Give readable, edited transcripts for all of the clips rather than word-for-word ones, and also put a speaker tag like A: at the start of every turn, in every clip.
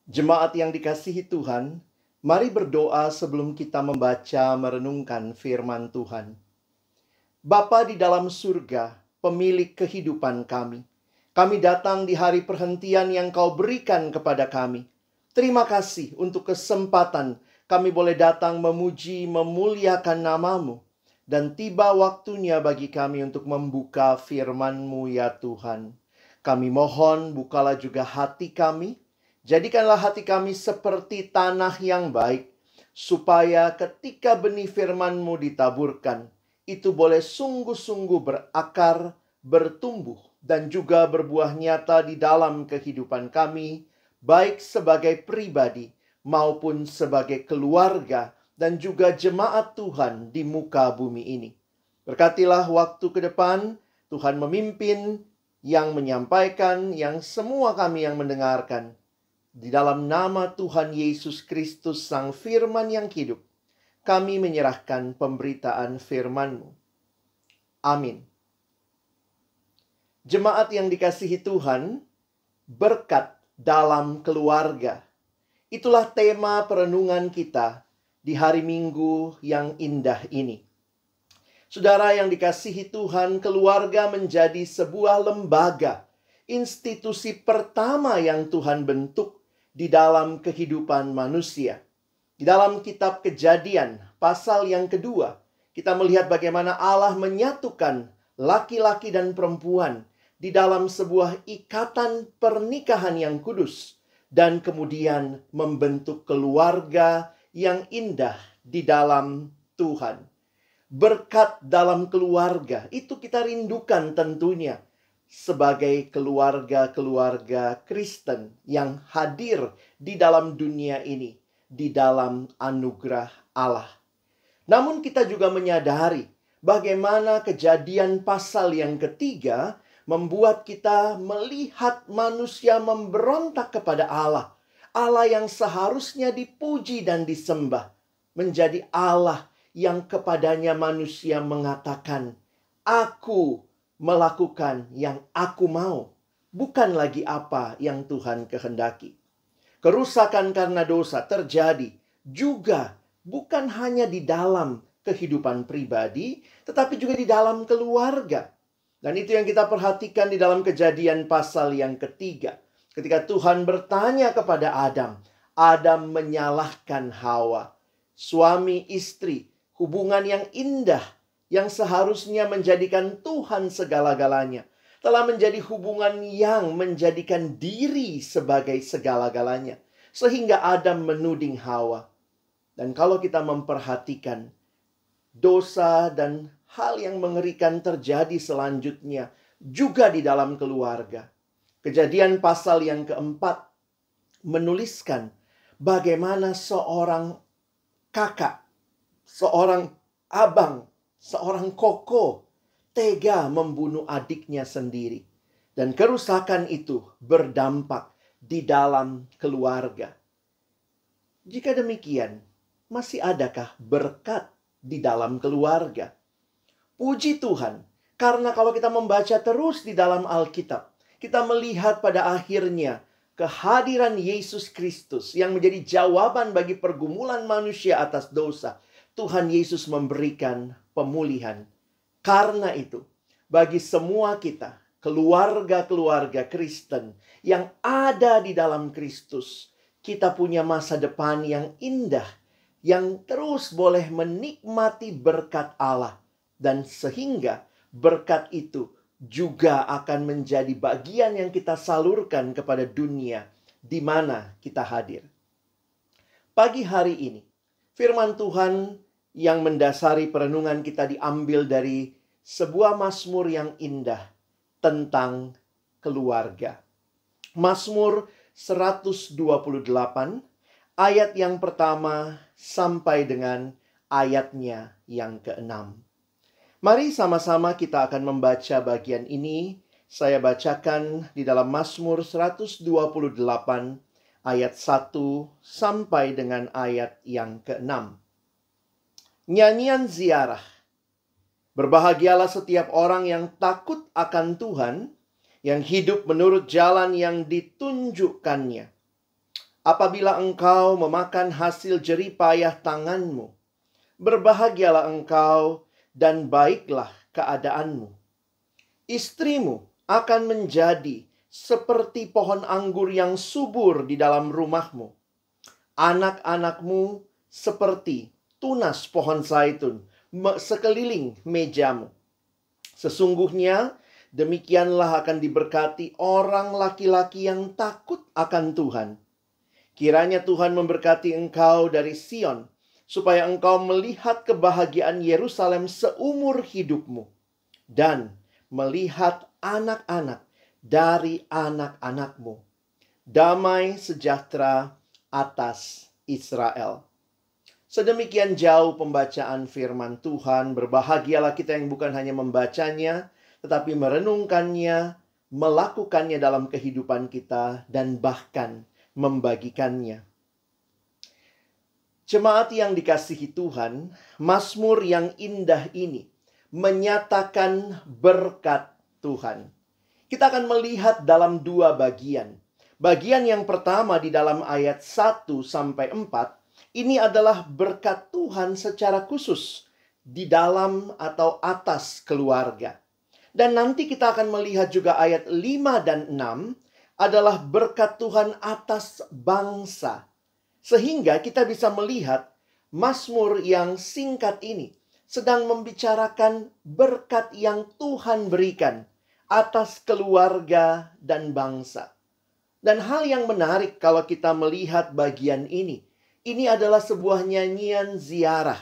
A: Jemaat yang dikasihi Tuhan, mari berdoa sebelum kita membaca merenungkan firman Tuhan. Bapa di dalam surga, pemilik kehidupan kami. Kami datang di hari perhentian yang Kau berikan kepada kami. Terima kasih untuk kesempatan kami boleh datang memuji, memuliakan nama-Mu. Dan tiba waktunya bagi kami untuk membuka firman-Mu ya Tuhan. Kami mohon bukalah juga hati kami. Jadikanlah hati kami seperti tanah yang baik, supaya ketika benih firman-Mu ditaburkan, itu boleh sungguh-sungguh berakar, bertumbuh, dan juga berbuah nyata di dalam kehidupan kami, baik sebagai pribadi maupun sebagai keluarga dan juga jemaat Tuhan di muka bumi ini. Berkatilah waktu ke depan, Tuhan memimpin, yang menyampaikan, yang semua kami yang mendengarkan. Di dalam nama Tuhan Yesus Kristus Sang Firman yang hidup, kami menyerahkan pemberitaan firman-Mu. Amin. Jemaat yang dikasihi Tuhan, berkat dalam keluarga. Itulah tema perenungan kita di hari Minggu yang indah ini. Saudara yang dikasihi Tuhan, keluarga menjadi sebuah lembaga, institusi pertama yang Tuhan bentuk di dalam kehidupan manusia. Di dalam kitab Kejadian, pasal yang kedua, kita melihat bagaimana Allah menyatukan laki-laki dan perempuan di dalam sebuah ikatan pernikahan yang kudus, dan kemudian membentuk keluarga yang indah di dalam Tuhan. Berkat dalam keluarga, itu kita rindukan tentunya sebagai keluarga-keluarga Kristen yang hadir di dalam dunia ini, di dalam anugerah Allah. Namun kita juga menyadari bagaimana Kejadian pasal yang ketiga membuat kita melihat manusia memberontak kepada Allah. Allah yang seharusnya dipuji dan disembah, menjadi Allah yang kepadanya manusia mengatakan, "Aku melakukan yang aku mau, bukan lagi apa yang Tuhan kehendaki." Kerusakan karena dosa terjadi juga bukan hanya di dalam kehidupan pribadi, tetapi juga di dalam keluarga. Dan itu yang kita perhatikan di dalam Kejadian pasal yang ketiga. Ketika Tuhan bertanya kepada Adam, Adam menyalahkan Hawa. Suami istri, hubungan yang indah, yang seharusnya menjadikan Tuhan segala-galanya, telah menjadi hubungan yang menjadikan diri sebagai segala-galanya. Sehingga Adam menuding Hawa. Dan kalau kita memperhatikan dosa dan hal yang mengerikan terjadi selanjutnya juga di dalam keluarga. Kejadian pasal yang keempat menuliskan bagaimana seorang kakak, seorang abang, seorang koko tega membunuh adiknya sendiri. Dan kerusakan itu berdampak di dalam keluarga. Jika demikian, masih adakah berkat di dalam keluarga? Puji Tuhan, karena kalau kita membaca terus di dalam Alkitab, kita melihat pada akhirnya kehadiran Yesus Kristus yang menjadi jawaban bagi pergumulan manusia atas dosa. Tuhan Yesus memberikan pemulihan. Karena itu, bagi semua kita, keluarga-keluarga Kristen yang ada di dalam Kristus, kita punya masa depan yang indah, yang terus boleh menikmati berkat Allah. Dan sehingga berkat itu juga akan menjadi bagian yang kita salurkan kepada dunia di mana kita hadir. Pagi hari ini, firman Tuhan yang mendasari perenungan kita diambil dari sebuah mazmur yang indah tentang keluarga. Mazmur 128 ayat yang pertama sampai dengan ayatnya yang ke-6. Mari sama-sama kita akan membaca bagian ini. Saya bacakan di dalam Mazmur 128 ayat 1 sampai dengan ayat yang ke-6. Nyanyian ziarah. Berbahagialah setiap orang yang takut akan Tuhan, yang hidup menurut jalan yang ditunjukkannya. apabila engkau memakan hasil jerih payah tanganmu. Berbahagialah engkau dan baiklah keadaanmu. Istrimu akan menjadi seperti pohon anggur yang subur di dalam rumahmu. Anak-anakmu seperti tunas pohon zaitun sekeliling mejamu. Sesungguhnya demikianlah akan diberkati orang laki-laki yang takut akan Tuhan. Kiranya Tuhan memberkati engkau dari Sion, supaya engkau melihat kebahagiaan Yerusalem seumur hidupmu, dan melihat anak-anak dari anak-anakmu. Damai sejahtera atas Israel. Sedemikian jauh pembacaan firman Tuhan. Berbahagialah kita yang bukan hanya membacanya, tetapi merenungkannya, melakukannya dalam kehidupan kita, dan bahkan membagikannya. Jemaat yang dikasihi Tuhan, Mazmur yang indah ini menyatakan berkat Tuhan. Kita akan melihat dalam dua bagian. Bagian yang pertama di dalam ayat 1 sampai 4, ini adalah berkat Tuhan secara khusus di dalam atau atas keluarga. Dan nanti kita akan melihat juga ayat 5 dan 6 adalah berkat Tuhan atas bangsa. Sehingga kita bisa melihat Mazmur yang singkat ini sedang membicarakan berkat yang Tuhan berikan atas keluarga dan bangsa. Dan hal yang menarik kalau kita melihat bagian ini adalah sebuah nyanyian ziarah.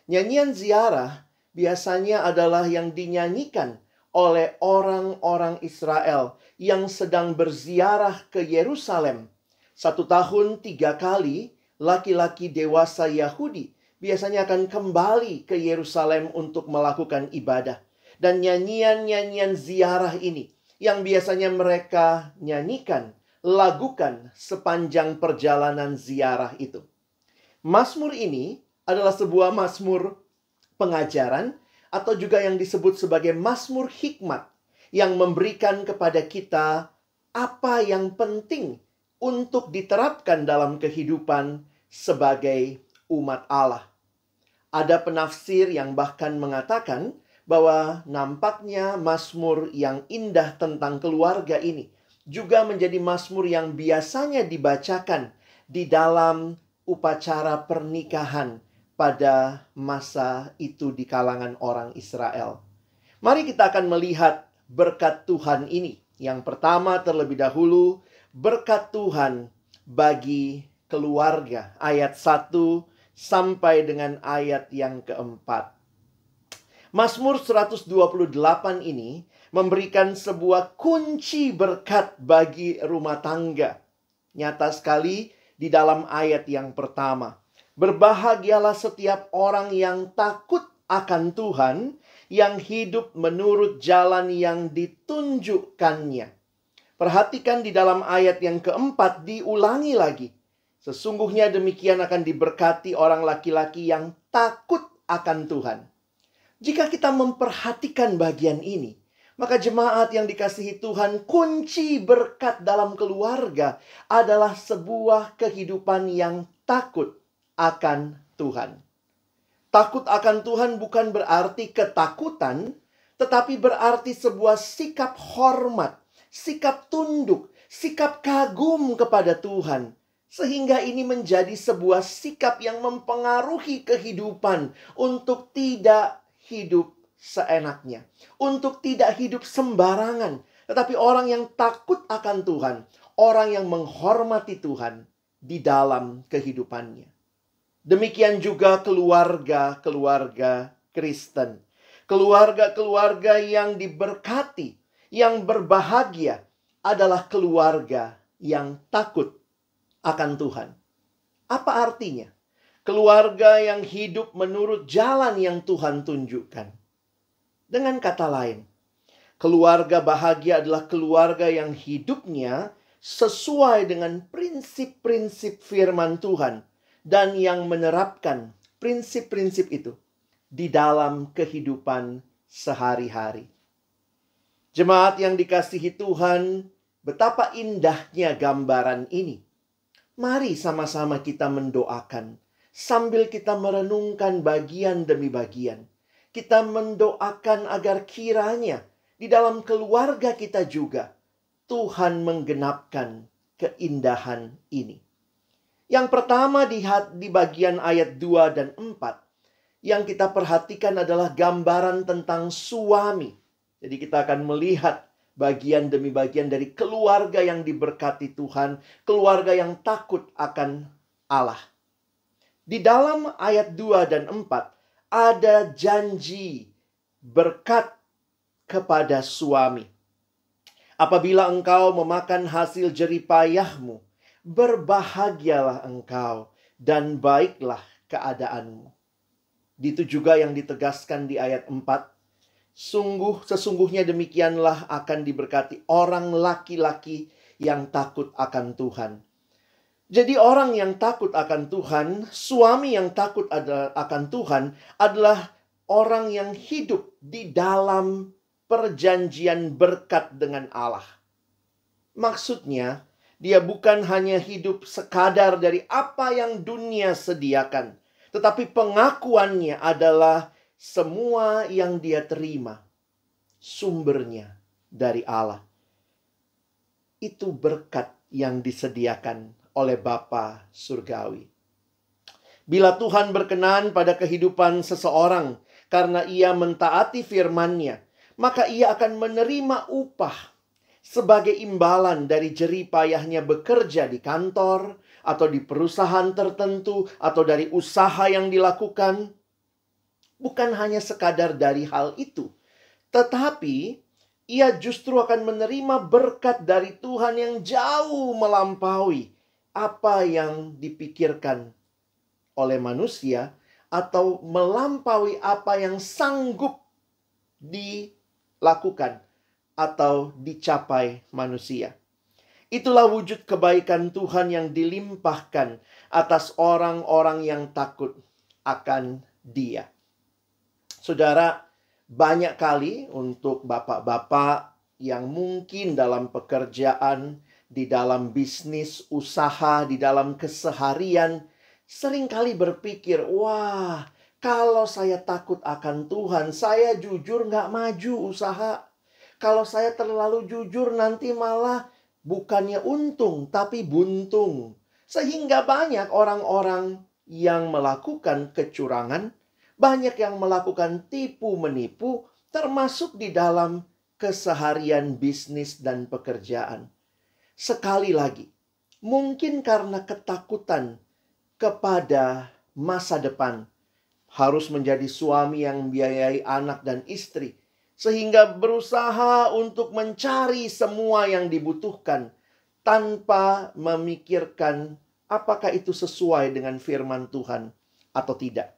A: Nyanyian ziarah biasanya adalah yang dinyanyikan oleh orang-orang Israel yang sedang berziarah ke Yerusalem. 1 tahun 3 kali, laki-laki dewasa Yahudi biasanya akan kembali ke Yerusalem untuk melakukan ibadah. Dan nyanyian-nyanyian ziarah ini yang biasanya mereka nyanyikan, lagukan sepanjang perjalanan ziarah itu. Mazmur ini adalah sebuah mazmur pengajaran atau juga yang disebut sebagai mazmur hikmat yang memberikan kepada kita apa yang penting untuk diterapkan dalam kehidupan sebagai umat Allah. Ada penafsir yang bahkan mengatakan bahwa nampaknya mazmur yang indah tentang keluarga ini juga menjadi mazmur yang biasanya dibacakan di dalam upacara pernikahan pada masa itu di kalangan orang Israel. Mari kita akan melihat berkat Tuhan ini. Yang pertama terlebih dahulu, berkat Tuhan bagi keluarga. Ayat 1 sampai dengan ayat yang keempat. Mazmur 128 ini memberikan sebuah kunci berkat bagi rumah tangga. Nyata sekali di dalam ayat yang pertama. Berbahagialah setiap orang yang takut akan Tuhan, yang hidup menurut jalan yang ditunjukkannya. Perhatikan di dalam ayat yang keempat diulangi lagi. Sesungguhnya demikian akan diberkati orang laki-laki yang takut akan Tuhan. Jika kita memperhatikan bagian ini, maka jemaat yang dikasihi Tuhan, kunci berkat dalam keluarga adalah sebuah kehidupan yang takut akan Tuhan. Takut akan Tuhan bukan berarti ketakutan, tetapi berarti sebuah sikap hormat, sikap tunduk, sikap kagum kepada Tuhan. Sehingga ini menjadi sebuah sikap yang mempengaruhi kehidupan untuk tidak hidup seenaknya, untuk tidak hidup sembarangan. Tetapi orang yang takut akan Tuhan, orang yang menghormati Tuhan di dalam kehidupannya. Demikian juga keluarga-keluarga Kristen. Keluarga-keluarga yang diberkati, yang berbahagia adalah keluarga yang takut akan Tuhan. Apa artinya? Keluarga yang hidup menurut jalan yang Tuhan tunjukkan. Dengan kata lain, keluarga bahagia adalah keluarga yang hidupnya sesuai dengan prinsip-prinsip firman Tuhan dan yang menerapkan prinsip-prinsip itu di dalam kehidupan sehari-hari. Jemaat yang dikasihi Tuhan, betapa indahnya gambaran ini. Mari sama-sama kita mendoakan sambil kita merenungkan bagian demi bagian. Kita mendoakan agar kiranya di dalam keluarga kita juga Tuhan menggenapkan keindahan ini. Yang pertama di bagian ayat 2 dan 4 yang kita perhatikan adalah gambaran tentang suami. Jadi kita akan melihat bagian demi bagian dari keluarga yang diberkati Tuhan, keluarga yang takut akan Allah. Di dalam ayat 2 dan 4 ada janji berkat kepada suami. Apabila engkau memakan hasil jeripayahmu, berbahagialah engkau dan baiklah keadaanmu. Itu juga yang ditegaskan di ayat 4. Sesungguhnya demikianlah akan diberkati orang laki-laki yang takut akan Tuhan. Jadi orang yang takut akan Tuhan, suami yang takut akan Tuhan adalah orang yang hidup di dalam perjanjian berkat dengan Allah. Maksudnya, dia bukan hanya hidup sekadar dari apa yang dunia sediakan, tetapi pengakuannya adalah semua yang dia terima sumbernya dari Allah. Itu berkat yang disediakan oleh Bapa Surgawi. Bila Tuhan berkenan pada kehidupan seseorang karena ia mentaati firman-Nya, maka ia akan menerima upah sebagai imbalan dari jeripayahnya bekerja di kantor atau di perusahaan tertentu atau dari usaha yang dilakukan. Bukan hanya sekadar dari hal itu, tetapi ia justru akan menerima berkat dari Tuhan yang jauh melampaui apa yang dipikirkan oleh manusia atau melampaui apa yang sanggup dilakukan atau dicapai manusia. Itulah wujud kebaikan Tuhan yang dilimpahkan atas orang-orang yang takut akan Dia. Saudara, banyak kali untuk bapak-bapak yang mungkin dalam pekerjaan, di dalam bisnis, usaha, di dalam keseharian, seringkali berpikir, wah, kalau saya takut akan Tuhan, saya jujur nggak maju usaha. Kalau saya terlalu jujur nanti malah bukannya untung, tapi buntung. Sehingga banyak orang-orang yang melakukan kecurangan, banyak yang melakukan tipu-menipu, termasuk di dalam keseharian bisnis dan pekerjaan. Sekali lagi, mungkin karena ketakutan kepada masa depan, harus menjadi suami yang membiayai anak dan istri, sehingga berusaha untuk mencari semua yang dibutuhkan tanpa memikirkan apakah itu sesuai dengan firman Tuhan atau tidak.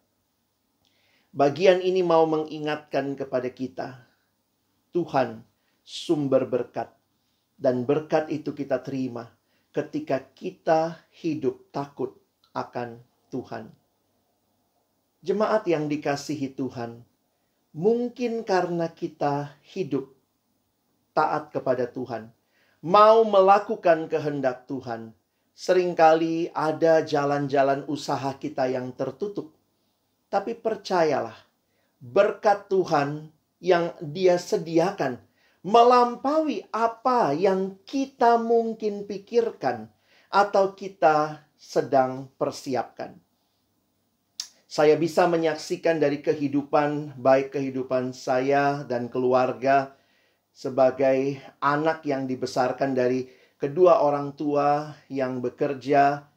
A: Bagian ini mau mengingatkan kepada kita, Tuhan sumber berkat. Dan berkat itu kita terima ketika kita hidup takut akan Tuhan. Jemaat yang dikasihi Tuhan, mungkin karena kita hidup taat kepada Tuhan, mau melakukan kehendak Tuhan, seringkali ada jalan-jalan usaha kita yang tertutup. Tapi percayalah, berkat Tuhan yang Dia sediakan melampaui apa yang kita mungkin pikirkan atau kita sedang persiapkan. Saya bisa menyaksikan dari kehidupan, baik kehidupan saya dan keluarga sebagai anak yang dibesarkan dari kedua orang tua yang bekerja.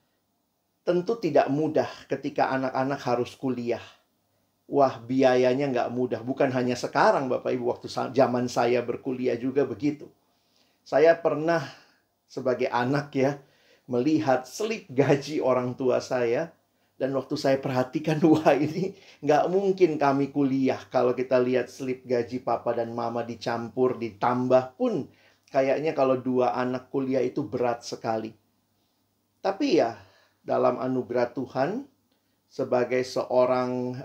A: Tentu tidak mudah ketika anak-anak harus kuliah. Wah, biayanya nggak mudah. Bukan hanya sekarang, Bapak Ibu, waktu zaman saya berkuliah juga begitu. Saya pernah sebagai anak ya, melihat slip gaji orang tua saya. Dan waktu saya perhatikan, wah ini nggak mungkin kami kuliah kalau kita lihat slip gaji papa dan mama dicampur, ditambah pun kayaknya kalau dua anak kuliah itu berat sekali. Tapi ya, dalam anugerah Tuhan, sebagai seorang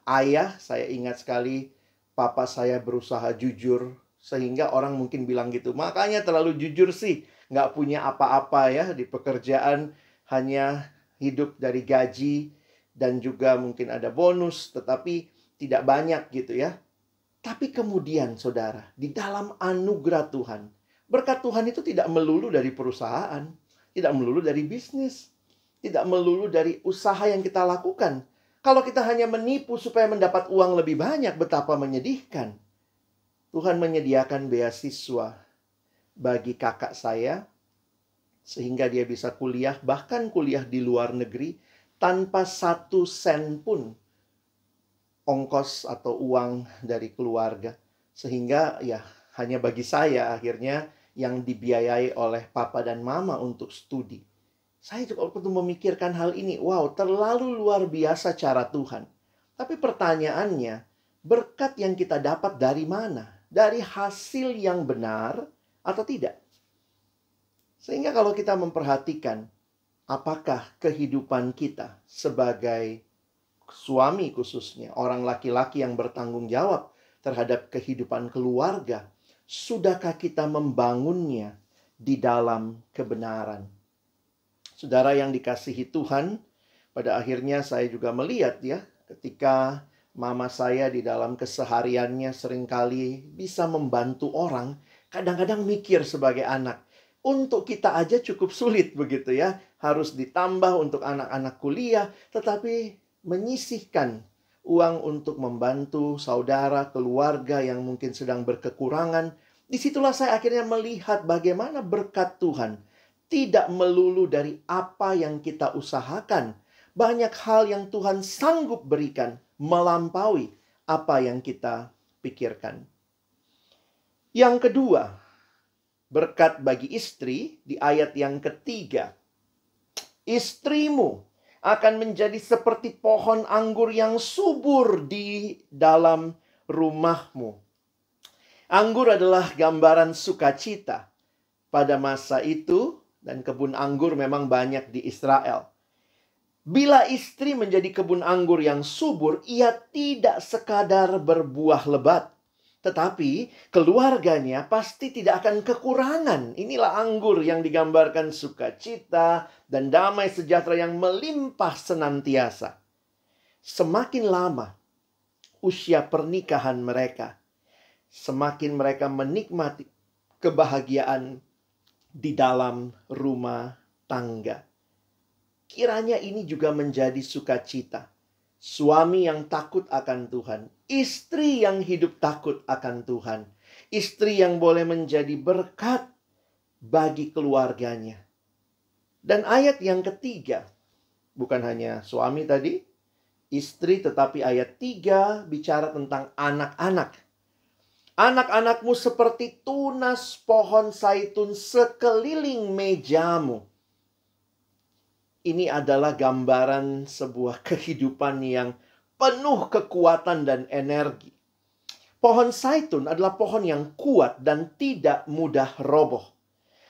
A: ayah, saya ingat sekali papa saya berusaha jujur. Sehingga orang mungkin bilang gitu, makanya terlalu jujur sih, nggak punya apa-apa ya di pekerjaan, hanya hidup dari gaji dan juga mungkin ada bonus, tetapi tidak banyak gitu ya. Tapi kemudian saudara, di dalam anugerah Tuhan, berkat Tuhan itu tidak melulu dari perusahaan, tidak melulu dari bisnis, tidak melulu dari usaha yang kita lakukan. Kalau kita hanya menipu supaya mendapat uang lebih banyak, betapa menyedihkan. Tuhan menyediakan beasiswa bagi kakak saya, sehingga dia bisa kuliah, bahkan kuliah di luar negeri, tanpa 1 sen pun ongkos atau uang dari keluarga. Sehingga ya hanya bagi saya akhirnya yang dibiayai oleh papa dan mama untuk studi. Saya juga perlu memikirkan hal ini. Wow, terlalu luar biasa cara Tuhan. Tapi pertanyaannya, berkat yang kita dapat dari mana? Dari hasil yang benar atau tidak? Sehingga kalau kita memperhatikan apakah kehidupan kita sebagai suami khususnya, orang laki-laki yang bertanggung jawab terhadap kehidupan keluarga, sudahkah kita membangunnya di dalam kebenaran? Saudara yang dikasihi Tuhan, pada akhirnya saya juga melihat ya, ketika mama saya di dalam kesehariannya seringkali bisa membantu orang, kadang-kadang mikir sebagai anak, untuk kita aja cukup sulit begitu ya, harus ditambah untuk anak-anak kuliah, tetapi menyisihkan uang untuk membantu saudara, keluarga yang mungkin sedang berkekurangan. Disitulah saya akhirnya melihat bagaimana berkat Tuhan tidak melulu dari apa yang kita usahakan. Banyak hal yang Tuhan sanggup berikan melampaui apa yang kita pikirkan. Yang kedua, berkat bagi istri di ayat yang ketiga. Istrimu akan menjadi seperti pohon anggur yang subur di dalam rumahmu. Anggur adalah gambaran sukacita pada masa itu, dan kebun anggur memang banyak di Israel. Bila istri menjadi kebun anggur yang subur, ia tidak sekadar berbuah lebat, tetapi keluarganya pasti tidak akan kekurangan. Inilah anggur yang digambarkan sukacita dan damai sejahtera yang melimpah senantiasa. Semakin lama usia pernikahan mereka, semakin mereka menikmati kebahagiaan di dalam rumah tangga. Kiranya ini juga menjadi sukacita. Suami yang takut akan Tuhan, istri yang hidup takut akan Tuhan, istri yang boleh menjadi berkat bagi keluarganya. Dan ayat yang ketiga, bukan hanya suami tadi, istri, tetapi ayat 3 bicara tentang anak-anak. Anak-anakmu seperti tunas pohon zaitun sekeliling mejamu. Ini adalah gambaran sebuah kehidupan yang penuh kekuatan dan energi. Pohon zaitun adalah pohon yang kuat dan tidak mudah roboh.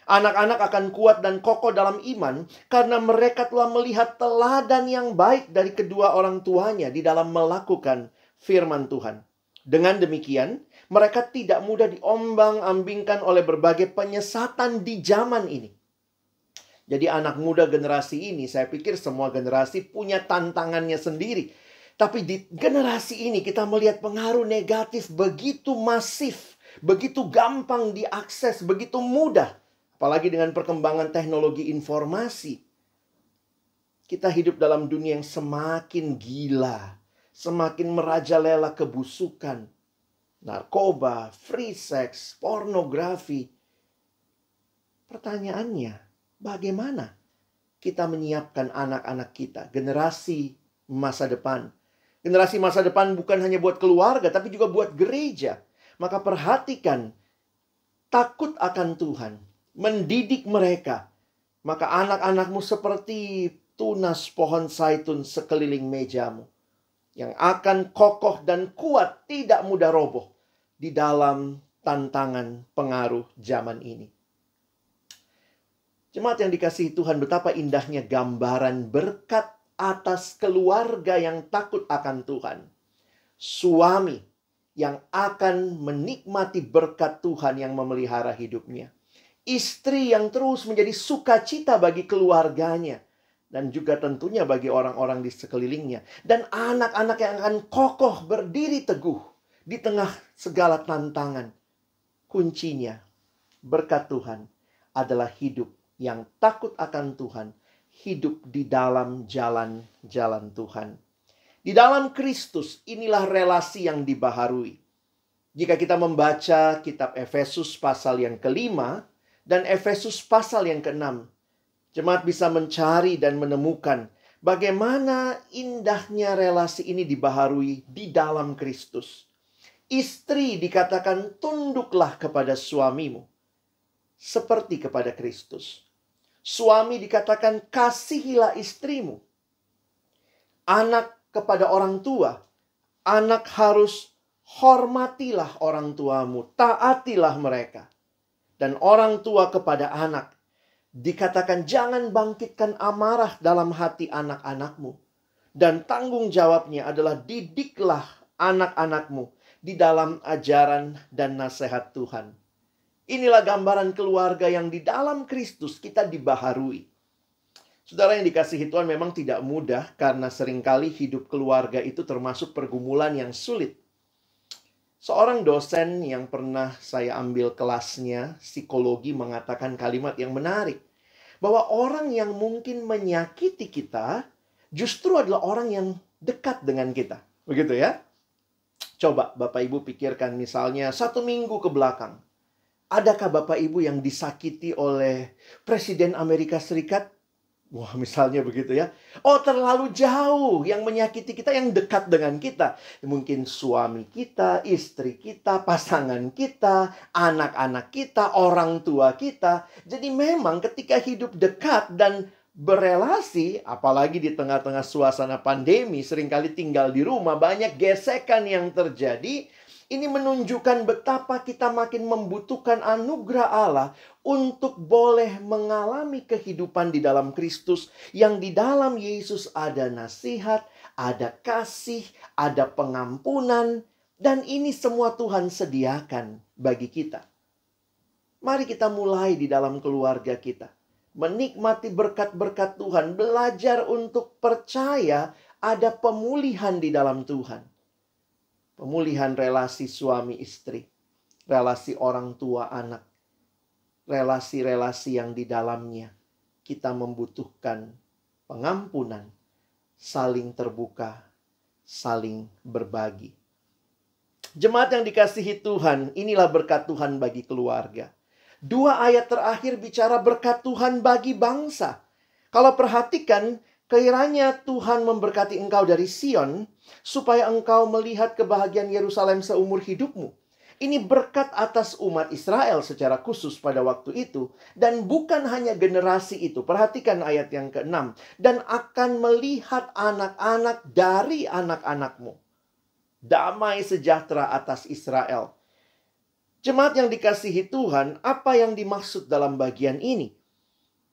A: Anak-anak akan kuat dan kokoh dalam iman karena mereka telah melihat teladan yang baik dari kedua orang tuanya di dalam melakukan firman Tuhan. Dengan demikian, mereka tidak mudah diombang-ambingkan oleh berbagai penyesatan di zaman ini. Jadi anak muda generasi ini, saya pikir semua generasi punya tantangannya sendiri. Tapi di generasi ini kita melihat pengaruh negatif begitu masif, begitu gampang diakses, begitu mudah. Apalagi dengan perkembangan teknologi informasi. Kita hidup dalam dunia yang semakin gila, semakin merajalela kebusukan, narkoba, free sex, pornografi. Pertanyaannya, bagaimana kita menyiapkan anak-anak kita, generasi masa depan? Generasi masa depan bukan hanya buat keluarga, tapi juga buat gereja. Maka perhatikan, takut akan Tuhan, mendidik mereka. Maka anak-anakmu seperti tunas pohon zaitun sekeliling mejamu, yang akan kokoh dan kuat, tidak mudah roboh di dalam tantangan pengaruh zaman ini. Jemaat yang dikasihi Tuhan, betapa indahnya gambaran berkat atas keluarga yang takut akan Tuhan. Suami yang akan menikmati berkat Tuhan yang memelihara hidupnya. Istri yang terus menjadi sukacita bagi keluarganya. dan juga tentunya bagi orang-orang di sekelilingnya. Dan anak-anak yang akan kokoh berdiri teguh di tengah segala tantangan. Kuncinya, berkat Tuhan, adalah hidup yang takut akan Tuhan, hidup di dalam jalan-jalan Tuhan. Di dalam Kristus, inilah relasi yang dibaharui. Jika kita membaca kitab Efesus pasal yang ke-5 dan Efesus pasal yang ke-6, jemaat bisa mencari dan menemukan bagaimana indahnya relasi ini dibaharui di dalam Kristus. Istri dikatakan tunduklah kepada suamimu seperti kepada Kristus. Suami dikatakan kasihilah istrimu. Anak kepada orang tua, anak harus hormatilah orang tuamu, taatilah mereka. Dan orang tua kepada anak dikatakan jangan bangkitkan amarah dalam hati anak-anakmu. Dan tanggung jawabnya adalah didiklah anak-anakmu di dalam ajaran dan nasihat Tuhan. Inilah gambaran keluarga yang di dalam Kristus kita dibaharui. Saudara yang dikasihi Tuhan, memang tidak mudah karena seringkali hidup keluarga itu termasuk pergumulan yang sulit. Seorang dosen yang pernah saya ambil kelasnya, psikologi, mengatakan kalimat yang menarik. Bahwa orang yang mungkin menyakiti kita justru adalah orang yang dekat dengan kita. Begitu ya? Coba Bapak Ibu pikirkan misalnya 1 minggu ke belakang. Adakah Bapak Ibu yang disakiti oleh Presiden Amerika Serikat? Wah, misalnya begitu ya. Oh, terlalu jauh yang menyakiti kita, yang dekat dengan kita. Mungkin suami kita, istri kita, pasangan kita, anak-anak kita, orang tua kita. Jadi memang ketika hidup dekat dan berelasi, apalagi di tengah-tengah suasana pandemi, seringkali tinggal di rumah, banyak gesekan yang terjadi. Ini menunjukkan betapa kita makin membutuhkan anugerah Allah untuk boleh mengalami kehidupan di dalam Kristus, yang di dalam Yesus ada nasihat, ada kasih, ada pengampunan, dan ini semua Tuhan sediakan bagi kita. Mari kita mulai di dalam keluarga kita. Menikmati berkat-berkat Tuhan, belajar untuk percaya ada pemulihan di dalam Tuhan. Pemulihan relasi suami istri, relasi orang tua anak, relasi-relasi yang di dalamnya kita membutuhkan pengampunan, saling terbuka, saling berbagi. Jemaat yang dikasihi Tuhan, inilah berkat Tuhan bagi keluarga. 2 ayat terakhir bicara berkat Tuhan bagi bangsa. Kalau perhatikan, kiranya Tuhan memberkati engkau dari Sion, supaya engkau melihat kebahagiaan Yerusalem seumur hidupmu. Ini berkat atas umat Israel secara khusus pada waktu itu. Dan bukan hanya generasi itu. Perhatikan ayat yang ke-6. Dan akan melihat anak-anak dari anak-anakmu. Damai sejahtera atas Israel. Jemaat yang dikasihi Tuhan, apa yang dimaksud dalam bagian ini?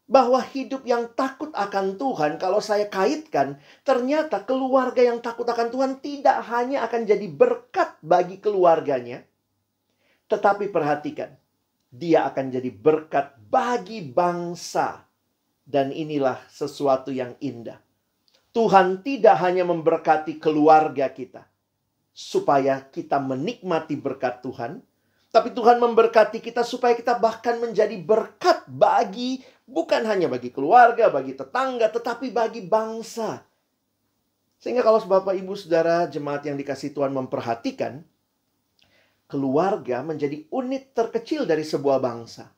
A: Bahwa hidup yang takut akan Tuhan, kalau saya kaitkan, ternyata keluarga yang takut akan Tuhan tidak hanya akan jadi berkat bagi keluarganya, tetapi perhatikan, dia akan jadi berkat bagi bangsa. Dan inilah sesuatu yang indah. Tuhan tidak hanya memberkati keluarga kita, supaya kita menikmati berkat Tuhan, tapi Tuhan memberkati kita supaya kita bahkan menjadi berkat bagi, bukan hanya bagi keluarga, bagi tetangga, tetapi bagi bangsa. Sehingga kalau Bapak Ibu Saudara jemaat yang dikasihi Tuhan memperhatikan, keluarga menjadi unit terkecil dari sebuah bangsa.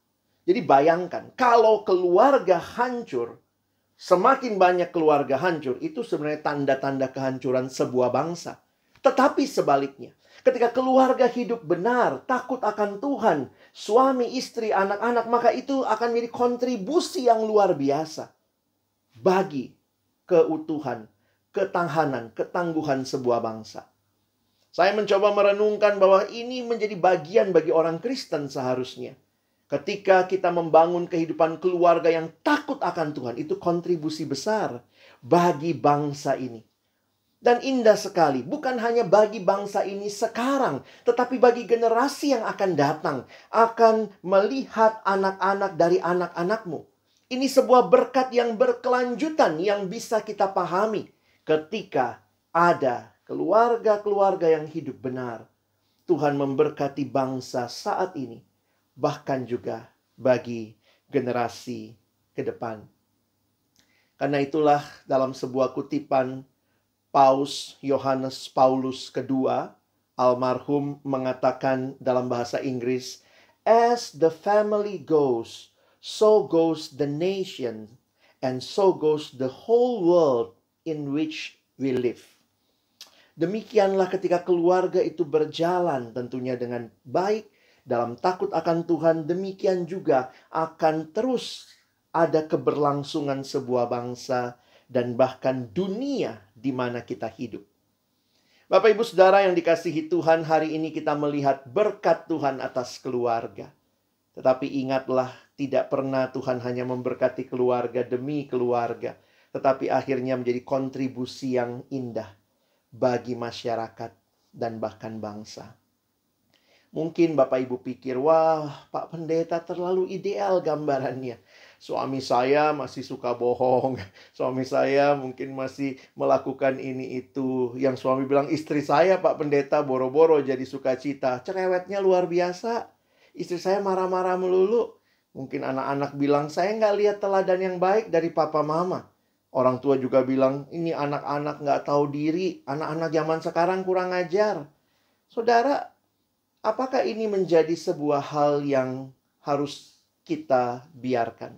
A: Jadi bayangkan, kalau keluarga hancur, semakin banyak keluarga hancur, itu sebenarnya tanda-tanda kehancuran sebuah bangsa. Tetapi sebaliknya, ketika keluarga hidup benar, takut akan Tuhan, suami, istri, anak-anak, maka itu akan menjadi kontribusi yang luar biasa bagi keutuhan, ketahanan, ketangguhan sebuah bangsa. Saya mencoba merenungkan bahwa ini menjadi bagian bagi orang Kristen seharusnya. Ketika kita membangun kehidupan keluarga yang takut akan Tuhan, itu kontribusi besar bagi bangsa ini. Dan indah sekali, bukan hanya bagi bangsa ini sekarang, tetapi bagi generasi yang akan datang, akan melihat anak-anak dari anak-anakmu. Ini sebuah berkat yang berkelanjutan yang bisa kita pahami ketika ada keluarga-keluarga yang hidup benar. Tuhan memberkati bangsa saat ini, bahkan juga bagi generasi ke depan. Karena itulah dalam sebuah kutipan Paus Yohanes Paulus II, almarhum, mengatakan dalam bahasa Inggris, "As the family goes, so goes the nation, and so goes the whole world in which we live." Demikianlah ketika keluarga itu berjalan tentunya dengan baik, dalam takut akan Tuhan, demikian juga akan terus ada keberlangsungan sebuah bangsa dan bahkan dunia di mana kita hidup. Bapak Ibu Saudara yang dikasihi Tuhan, hari ini kita melihat berkat Tuhan atas keluarga. Tetapi ingatlah, tidak pernah Tuhan hanya memberkati keluarga demi keluarga, tetapi akhirnya menjadi kontribusi yang indah bagi masyarakat dan bahkan bangsa. Mungkin Bapak Ibu pikir, wah, Pak Pendeta terlalu ideal gambarannya. Suami saya masih suka bohong. Suami saya mungkin masih melakukan ini itu. Yang suami bilang, istri saya Pak Pendeta boro-boro jadi sukacita. Cerewetnya luar biasa. Istri saya marah-marah melulu. Mungkin anak-anak bilang, saya nggak lihat teladan yang baik dari papa mama. Orang tua juga bilang, ini anak-anak nggak tahu diri. Anak-anak zaman sekarang kurang ajar. Saudara, apakah ini menjadi sebuah hal yang harus kita biarkan?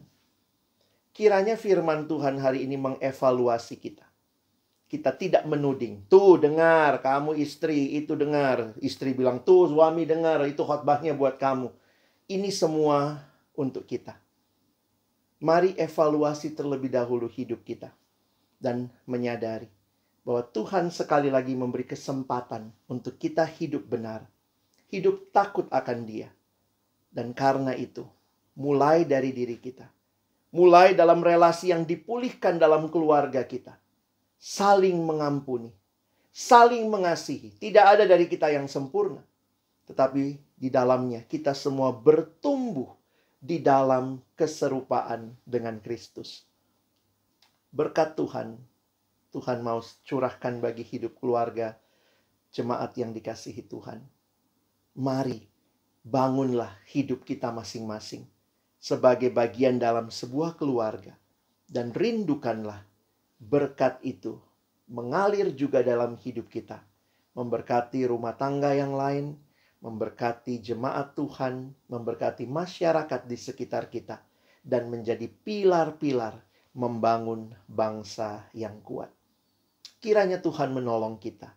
A: Kiranya firman Tuhan hari ini mengevaluasi kita. Kita tidak menuding. Tuh dengar, kamu istri, itu dengar. Istri bilang, tuh suami dengar, itu khotbahnya buat kamu. Ini semua untuk kita. Mari evaluasi terlebih dahulu hidup kita. Dan menyadari bahwa Tuhan sekali lagi memberi kesempatan untuk kita hidup benar. Hidup takut akan Dia. Dan karena itu, mulai dari diri kita. Mulai dalam relasi yang dipulihkan dalam keluarga kita. Saling mengampuni. Saling mengasihi. Tidak ada dari kita yang sempurna. Tetapi di dalamnya kita semua bertumbuh di dalam keserupaan dengan Kristus. Berkat Tuhan, Tuhan mau curahkan bagi hidup keluarga jemaat yang dikasihi Tuhan. Mari, bangunlah hidup kita masing-masing sebagai bagian dalam sebuah keluarga. Dan rindukanlah berkat itu mengalir juga dalam hidup kita. Memberkati rumah tangga yang lain, memberkati jemaat Tuhan, memberkati masyarakat di sekitar kita. Dan menjadi pilar-pilar membangun bangsa yang kuat. Kiranya Tuhan menolong kita.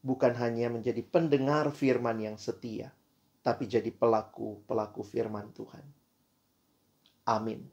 A: Bukan hanya menjadi pendengar firman yang setia, tapi jadi pelaku-pelaku firman Tuhan. Amin.